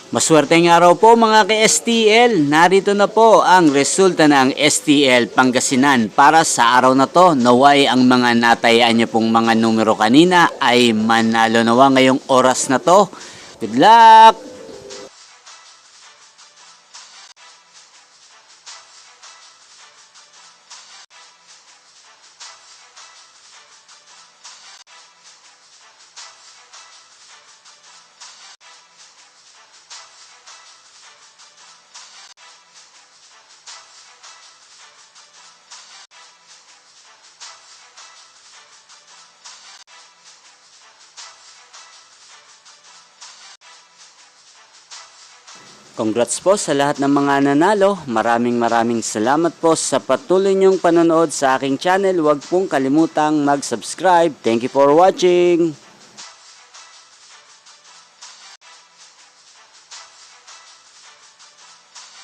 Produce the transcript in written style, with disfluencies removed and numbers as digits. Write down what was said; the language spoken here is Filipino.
Maswerteng araw po mga ka-STL. Narito na po ang resulta ng STL Pangasinan para sa araw na to. Naway ang mga natayaan niyo pong mga numero kanina ay manalo nawa ngayong oras na to. Good luck! Congrats po sa lahat ng mga nanalo. Maraming salamat po sa patuloy niyong panonood sa aking channel. Huwag pong kalimutang mag-subscribe. Thank you for watching.